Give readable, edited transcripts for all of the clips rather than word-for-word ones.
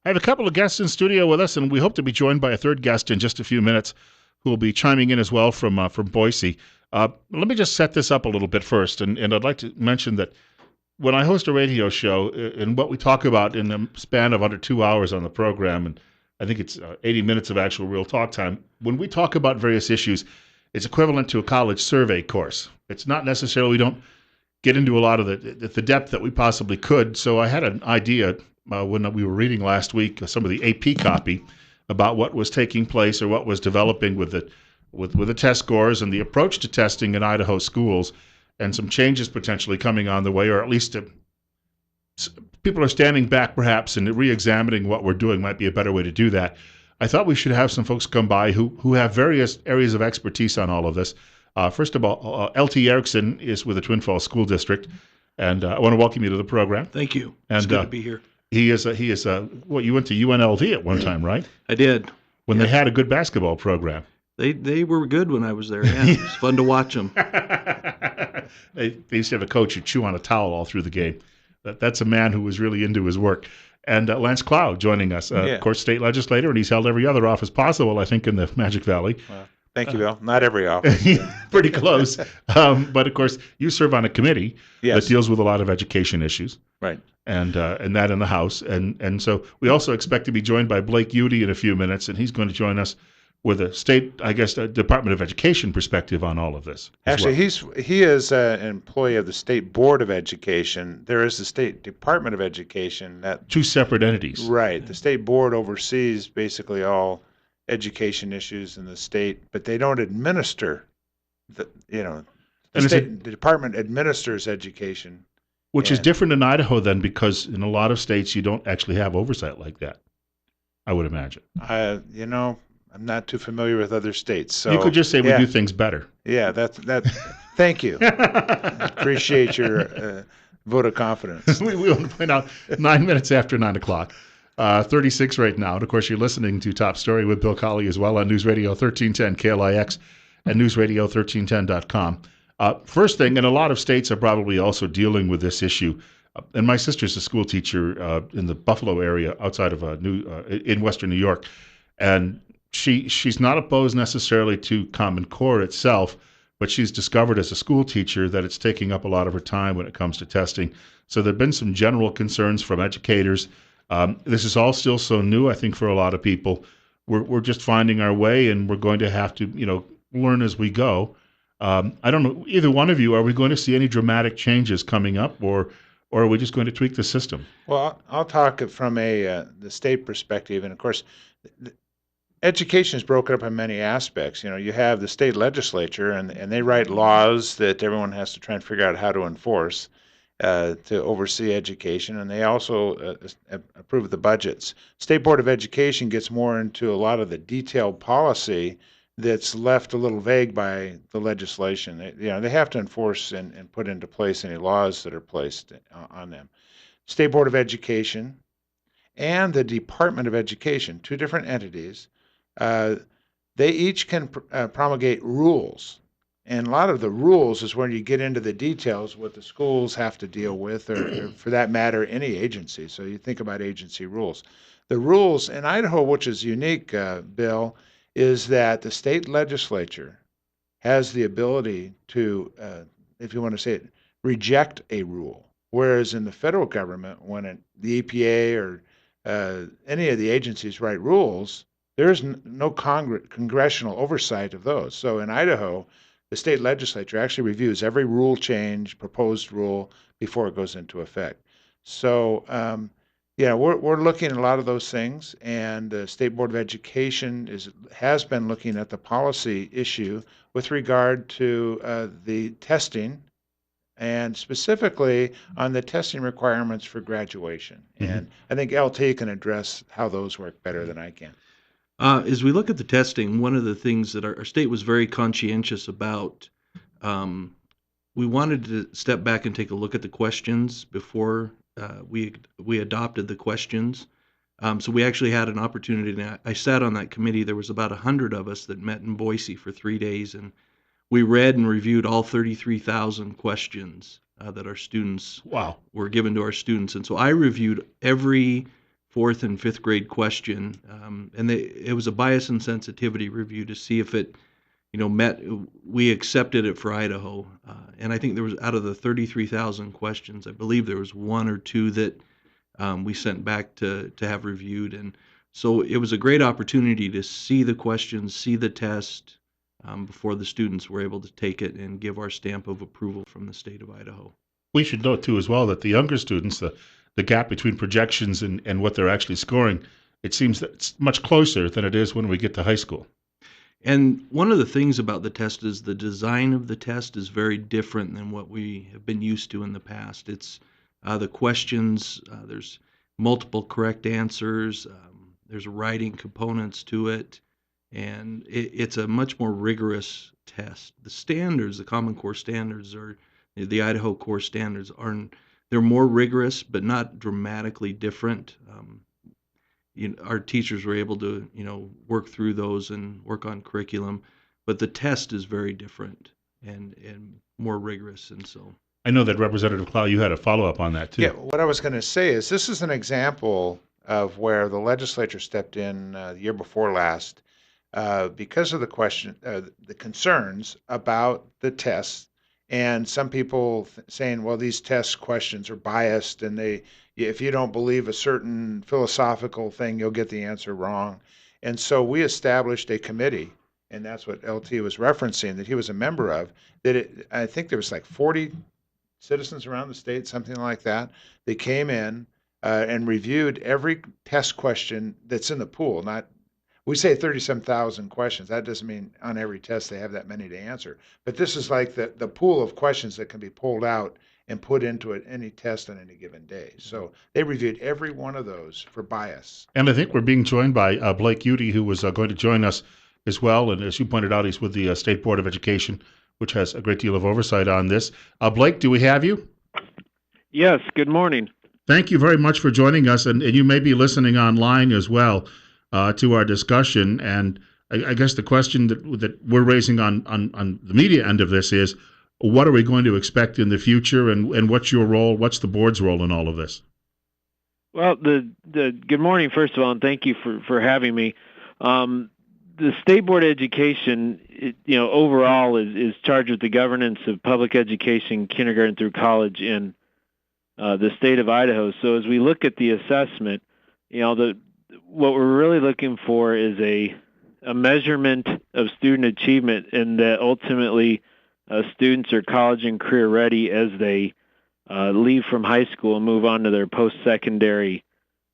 I have a couple of guests in studio with us, and we hope to be joined by a third guest in just a few minutes who will be chiming in as well from Boise. Let me just set this up a little bit first, and I'd like to mention that when I host a radio show, and what we talk about in the span of under 2 hours on the program, and I think it's 80 minutes of actual real talk time, when we talk about various issues, it's equivalent to a college survey course. It's not necessarily, we don't get into a lot of the depth that we possibly could. So I had an idea when we were reading last week some of the AP copy about what was taking place or what was developing with the test scores and the approach to testing in Idaho schools, and some changes potentially coming on the way, or at least people are standing back perhaps and re-examining what we're doing might be a better way to do that. I thought we should have some folks come by who have various areas of expertise on all of this. First of all, L.T. Erickson is with the Twin Falls School District, and I want to welcome you to the program. Thank you. And, it's good to be here. He is what, you went to UNLV at one time, right? I did. When they had a good basketball program. They were good when I was there. Yeah, it was fun to watch them. They used to have a coach who'd chew on a towel all through the game. That's a man who was really into his work. And Lance Cloud joining us, of course, state legislator, and he's held every other office possible, I think, in the Magic Valley. Well, thank you, Bill. Not every office. Pretty close. But, of course, you serve on a committee that deals with a lot of education issues. Right. And that in the House. And so we also expect to be joined by Blake Udy in a few minutes, and he's going to join us with a state, I guess, a Department of Education perspective on all of this. Actually, he is an employee of the State Board of Education. There is the State Department of Education. Two separate entities. Right. The State Board oversees basically all education issues in the state, but they don't administer the department administers education. Which is different in Idaho then, because in a lot of states you don't actually have oversight like that, I would imagine. I'm not too familiar with other states. So you could just say we do things better. Yeah, that's thank you. Appreciate your vote of confidence. we want to point out 9 minutes after 9 o'clock. 36 right now. And of course, you're listening to Top Story with Bill Colley as well on News Radio 1310 KLIX and newsradio1310.com. First thing, and a lot of states are probably also dealing with this issue. And my sister's a school teacher in the Buffalo area outside of in Western New York. And she's not opposed necessarily to Common Core itself, but she's discovered as a school teacher that it's taking up a lot of her time when it comes to testing. So there have been some general concerns from educators. This is all still so new, I think, for a lot of people. We're just finding our way, and we're going to have to, learn as we go. I don't know, either one of you, are we going to see any dramatic changes coming up, or are we just going to tweak the system? Well, I'll talk from the state perspective, and of course, education is broken up in many aspects. You have the state legislature, and they write laws that everyone has to try and figure out how to enforce to oversee education, and they also approve the budgets. State Board of Education gets more into a lot of the detailed policy that's left a little vague by the legislation. They have to enforce and put into place any laws that are placed on them. State Board of Education and the Department of Education, two different entities, they each can promulgate rules. And a lot of the rules is when you get into the details, what the schools have to deal with, or for that matter, any agency. So you think about agency rules. The rules in Idaho, which is unique, Bill, is that the state legislature has the ability to, if you want to say it, reject a rule. Whereas in the federal government, when the EPA or any of the agencies write rules, there's no congressional oversight of those. So in Idaho, the state legislature actually reviews every rule change, proposed rule, before it goes into effect. So, we're looking at a lot of those things, and the State Board of Education has been looking at the policy issue with regard to the testing, and specifically on the testing requirements for graduation. Mm-hmm. And I think LT can address how those work better than I can. As we look at the testing, one of the things that our state was very conscientious about, we wanted to step back and take a look at the questions before we adopted the questions. So we actually had an opportunity. I sat on that committee. There was about 100 of us that met in Boise for 3 days, and we read and reviewed all 33,000 questions that our students were given to our students. And so I reviewed every fourth and fifth grade question, and it was a bias and sensitivity review to see if it, met. We accepted it for Idaho, and I think there was, out of the 33,000 questions, I believe there was one or two that we sent back to have reviewed, and so it was a great opportunity to see the questions, see the test, before the students were able to take it and give our stamp of approval from the state of Idaho. We should note too as well that the younger students, the gap between projections and what they're actually scoring, it seems that it's much closer than it is when we get to high school. And one of the things about the test is the design of the test is very different than what we have been used to in the past. It's the questions, there's multiple correct answers, there's writing components to it, and it's a much more rigorous test. The standards, the Common Core standards, or the Idaho Core standards, they're more rigorous, but not dramatically different. Our teachers were able to, work through those and work on curriculum, but the test is very different and more rigorous, and so. I know that Representative Clow, you had a follow-up on that too. Yeah, what I was going to say is this is an example of where the legislature stepped in the year before last because of the concerns about the tests, and some people saying, well, these test questions are biased, and if you don't believe a certain philosophical thing, you'll get the answer wrong. And so we established a committee, and that's what LT was referencing, that he was a member of, I think there was like 40 citizens around the state, something like that. They came in and reviewed every test question that's in the pool. We say 37,000 questions. That doesn't mean on every test they have that many to answer. But this is like the pool of questions that can be pulled out and put into any test on any given day. So they reviewed every one of those for bias. And I think we're being joined by Blake Udy, who was going to join us as well. And as you pointed out, he's with the State Board of Education, which has a great deal of oversight on this. Blake, do we have you? Yes, good morning. Thank you very much for joining us. And you may be listening online as well to our discussion. And I guess the question that we're raising on the media end of this is, what are we going to expect in the future, and what's your role, what's the board's role in all of this? Well, the good morning, first of all, and thank you for having me. The State Board of Education, overall is charged with the governance of public education, kindergarten through college in the state of Idaho. So as we look at the assessment, what we're really looking for is a measurement of student achievement, and that ultimately students are college and career ready as they leave from high school and move on to their post-secondary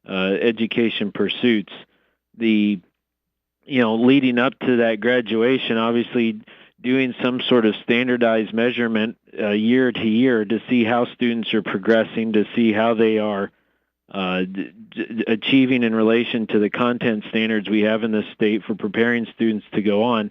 education pursuits. Leading up to that graduation, obviously doing some sort of standardized measurement year to year to see how students are progressing, to see how they are achieving in relation to the content standards we have in this state for preparing students to go on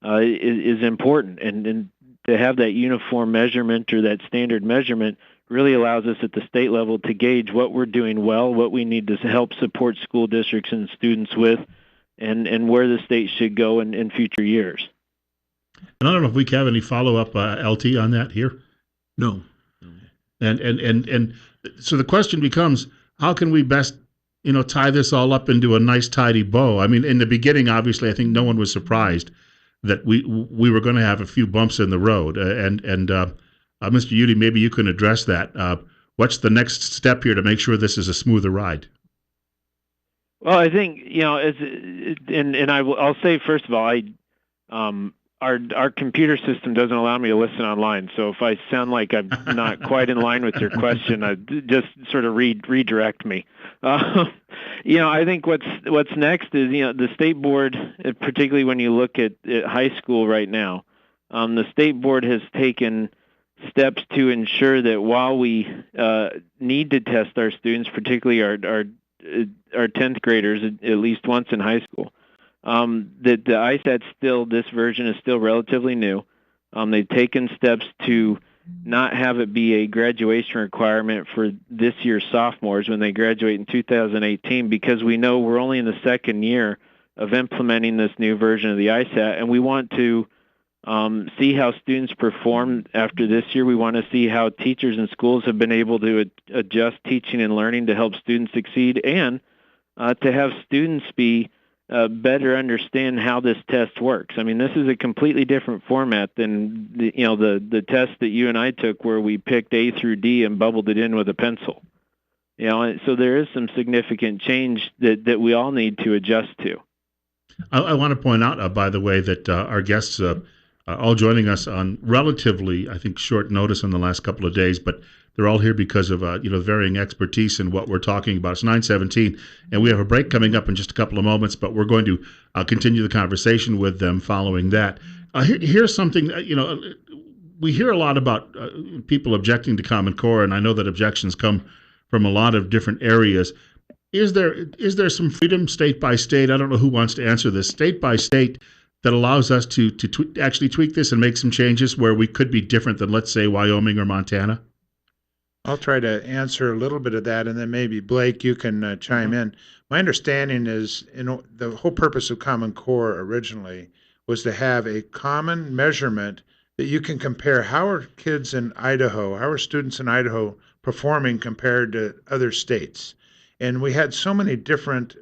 is important. And to have that uniform measurement or that standard measurement really allows us at the state level to gauge what we're doing well, what we need to help support school districts and students with, and where the state should go in future years. And I don't know if we have any follow-up, LT, on that here. No. And so the question becomes, how can we best, tie this all up into a nice, tidy bow? I mean, in the beginning, obviously, I think no one was surprised that we were going to have a few bumps in the road. Mr. Udy, maybe you can address that. What's the next step here to make sure this is a smoother ride? Well, I think I'll say first of all, our computer system doesn't allow me to listen online. So if I sound like I'm not quite in line with your question, just sort of redirect me. I think what's next is the state board, particularly when you look at high school right now, the state board has taken steps to ensure that while we need to test our students, particularly our 10th graders at least once in high school, that the ISAT this version is still relatively new. They've taken steps to not have it be a graduation requirement for this year's sophomores when they graduate in 2018, because we know we're only in the second year of implementing this new version of the ISAT, and we want to see how students perform after this year. We want to see how teachers and schools have been able to adjust teaching and learning to help students succeed, and to have students be better understand how this test works. I mean, this is a completely different format than the test that you and I took, where we picked A through D and bubbled it in with a pencil. So there is some significant change that we all need to adjust to. I want to point out, by the way, that our guests are all joining us on relatively, I think, short notice in the last couple of days, but they're all here because of varying expertise in what we're talking about. It's 9:17, and we have a break coming up in just a couple of moments, but we're going to continue the conversation with them following that. Here's something, we hear a lot about people objecting to Common Core, and I know that objections come from a lot of different areas. Is there some freedom state by state? I don't know who wants to answer this. State by state, that allows us to actually tweak this and make some changes where we could be different than, let's say, Wyoming or Montana? I'll try to answer a little bit of that, and then maybe Blake, you can chime in. My understanding is, the whole purpose of Common Core originally was to have a common measurement that you can compare how are kids in Idaho, how are students in Idaho performing compared to other states. And we had so many different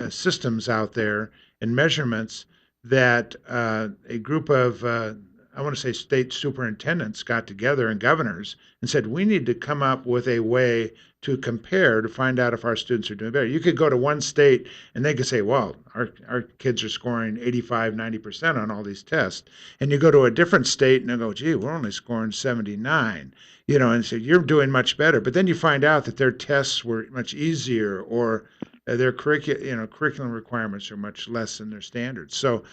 systems out there and measurements that a group of, I want to say, state superintendents got together and governors and said, we need to come up with a way to compare to find out if our students are doing better. You could go to one state and they could say, well, our kids are scoring 85, 90% on all these tests. And you go to a different state and they go, gee, we're only scoring 79. And so you're doing much better. But then you find out that their tests were much easier, or their curriculum requirements are much less than their standards. So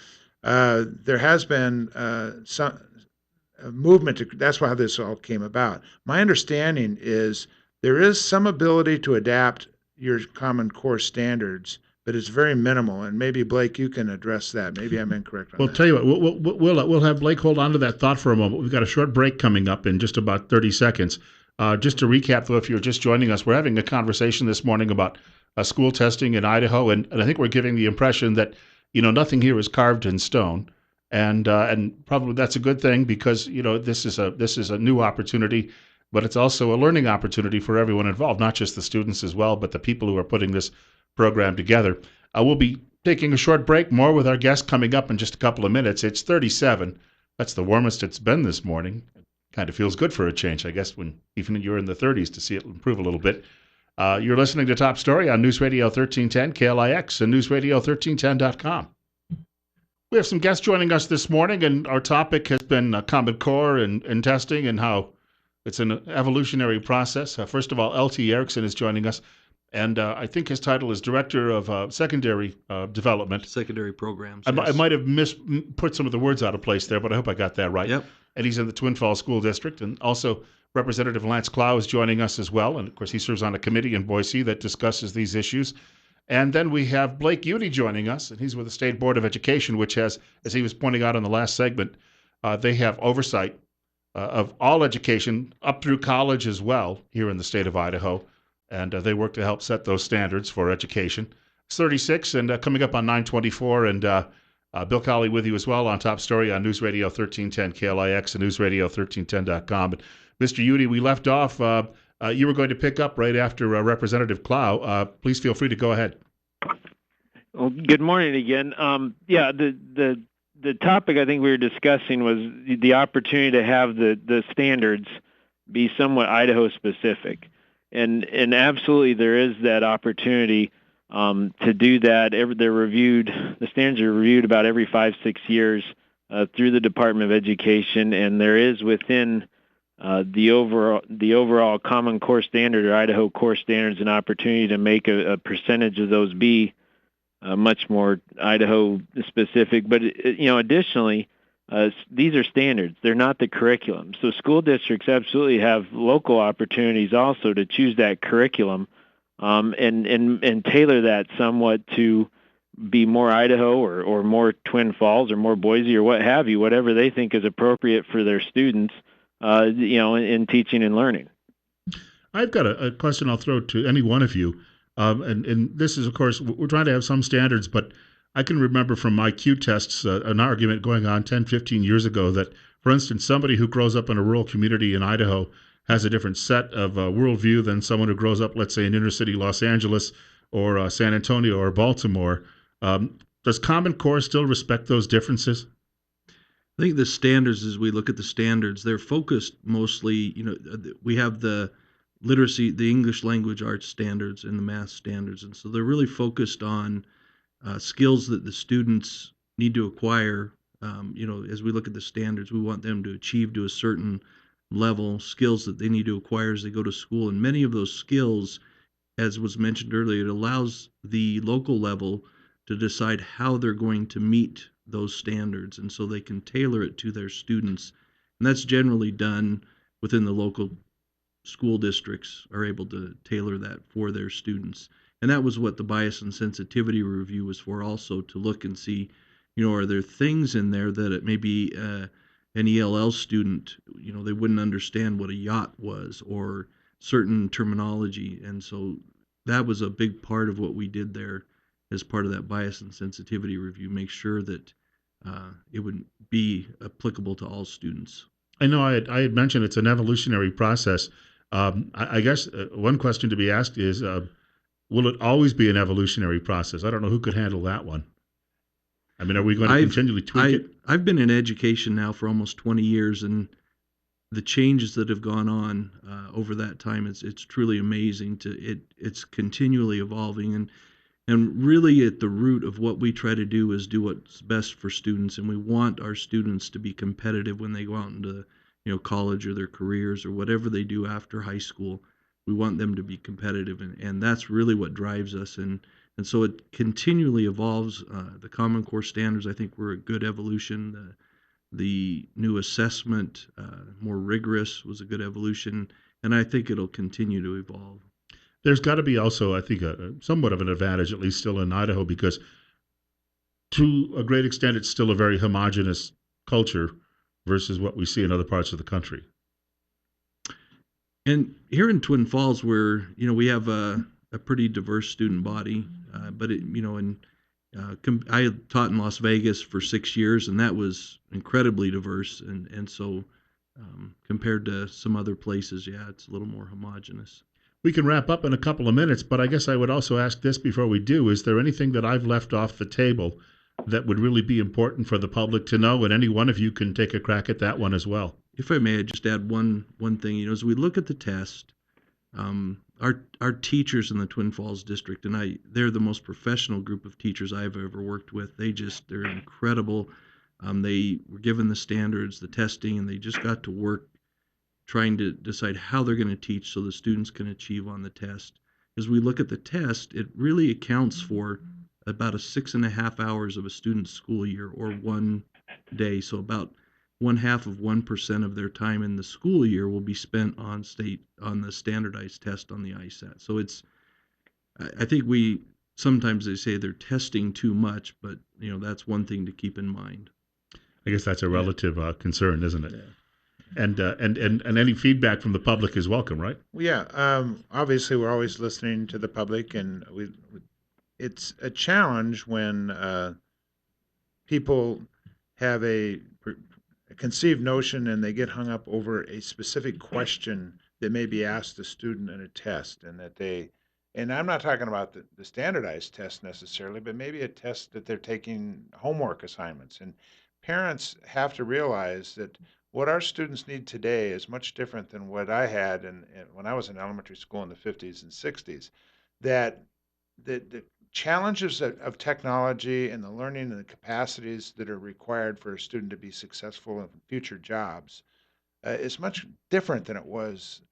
there has been some movement that's how this all came about. My understanding is there is some ability to adapt your Common Core standards, but it's very minimal. And maybe Blake, you can address that. Maybe I'm incorrect on that. Well, tell you what, we'll have Blake hold on to that thought for a moment. We've got a short break coming up in just about 30 seconds. Just to recap, though, if you're just joining us, we're having a conversation this morning about school testing in Idaho, and I think we're giving the impression that nothing here is carved in stone, and probably that's a good thing, because this is a new opportunity, but it's also a learning opportunity for everyone involved, not just the students as well, but the people who are putting this program together. We'll be taking a short break. More with our guest coming up in just a couple of minutes. It's 37. That's the warmest it's been this morning. Kind of feels good for a change, I guess, when even you're in the 30s, to see it improve a little bit. You're listening to Top Story on News Radio 1310 KLIX and newsradio1310.com. We have some guests joining us this morning, and our topic has been Common Core and testing, and how it's an evolutionary process. First of all, L.T. Erickson is joining us, and I think his title is Director of Secondary Development. Secondary Programs. I might have put some of the words out of place there, but I hope I got that right. Yep. And he's in the Twin Falls School District. And also Representative Lance Clough is joining us as well. And of course, he serves on a committee in Boise that discusses these issues. And then we have Blake Udy joining us, and he's with the State Board of Education, which has, as he was pointing out in the last segment, they have oversight of all education up through college as well here in the state of Idaho. And they work to help set those standards for education. It's 36 and coming up on 9:24, and Bill Colley with you as well on Top Story on News Radio 1310 KLIX and newsradio1310.com. But Mr. Udy, we left off. You were going to pick up right after Representative Clough. Please feel free to go ahead. Well, good morning again. The topic I think we were discussing was the opportunity to have the standards be somewhat Idaho specific. And absolutely there is that opportunity to do that. The standards are reviewed about every 5-6 years through the Department of Education, and there is within the overall Common Core Standard or Idaho Core Standards an opportunity to make a percentage of those be much more Idaho specific. But additionally, these are standards. They're not the curriculum. So school districts absolutely have local opportunities also to choose that curriculum and tailor that somewhat to be more Idaho or more Twin Falls or more Boise or what have you, whatever they think is appropriate for their students, in teaching and learning. I've got a question I'll throw to any one of you. And this is, of course, we're trying to have some standards, but I can remember from my Q tests an argument going on 10, 15 years ago that, for instance, somebody who grows up in a rural community in Idaho has a different set of worldview than someone who grows up, let's say, in inner city Los Angeles, or San Antonio or Baltimore. Does Common Core still respect those differences? I think the standards, as we look at the standards, they're focused mostly, we have the literacy, the English language arts standards and the math standards. And so they're really focused on skills that the students need to acquire. As we look at the standards, we want them to achieve to a certain level, skills that they need to acquire as they go to school. And many of those skills, as was mentioned earlier, it allows the local level to decide how they're going to meet those standards, and so they can tailor it to their students. And that's generally done within the local school districts are able to tailor that for their students. And that was what the bias and sensitivity review was for, also to look and see, are there things in there that it may be an ELL student, they wouldn't understand what a yacht was or certain terminology. And so that was a big part of what we did there as part of that bias and sensitivity review, make sure that it would be applicable to all students. I know I had mentioned it's an evolutionary process. I guess one question to be asked is, will it always be an evolutionary process? I don't know who could handle that one. I mean, are we going to continually tweak it? I've been in education now for almost 20 years, and the changes that have gone on over that time, it's truly amazing. It's continually evolving, and really at the root of what we try to do is do what's best for students, and we want our students to be competitive when they go out into college or their careers or whatever they do after high school. We want them to be competitive, and that's really what drives us. And so it continually evolves. The Common Core standards, I think, were a good evolution. The new assessment, more rigorous, was a good evolution, and I think it'll continue to evolve. There's got to be also, I think, somewhat of an advantage, at least still in Idaho, because to a great extent, it's still a very homogenous culture versus what we see in other parts of the country. And here in Twin Falls, where we have a pretty diverse student body, but I taught in Las Vegas for 6 years, and that was incredibly diverse, and so compared to some other places, it's a little more homogenous. We can wrap up in a couple of minutes, but I guess I would also ask this before we do. Is there anything that I've left off the table that would really be important for the public to know? And any one of you can take a crack at that one as well. If I may, I'd just add one thing. As we look at the test, our teachers in the Twin Falls district, and they're the most professional group of teachers I've ever worked with. They're incredible. They were given the standards, the testing, and they just got to work trying to decide how they're going to teach so the students can achieve on the test. As we look at the test, it really accounts for about 6.5 hours of a student's school year, or one day. So about 0.5% of their time in the school year will be spent on the standardized test on the ISAT. So I think sometimes they say they're testing too much, but that's one thing to keep in mind. I guess that's a relative concern, isn't it? Yeah. And any feedback from the public is welcome, right? Yeah. Obviously, we're always listening to the public, and it's a challenge when people have a conceived notion and they get hung up over a specific question that may be asked a student in a test, and I'm not talking about the standardized test necessarily, but maybe a test that they're taking homework assignments. And parents have to realize that what our students need today is much different than what I had when I was in elementary school in the 50s and 60s. That the challenges of technology and the learning and the capacities that are required for a student to be successful in future jobs is much different than it was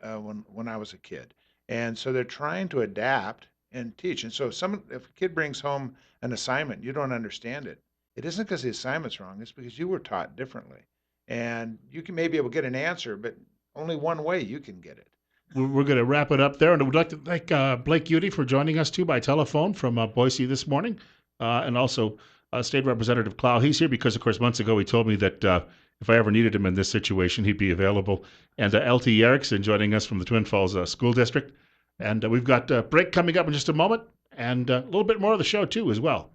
when I was a kid. And so they're trying to adapt and teach. And so if a kid brings home an assignment, you don't understand it. It isn't because the assignment's wrong. It's because you were taught differently. And you can maybe able to get an answer, but only one way you can get it. We're going to wrap it up there, and I would like to thank Blake Udy for joining us too by telephone from Boise this morning, and also State Representative Clow. He's here because, of course, months ago he told me that if I ever needed him in this situation, he'd be available. And L.T. Erickson joining us from the Twin Falls School District. And we've got a break coming up in just a moment, and a little bit more of the show too as well.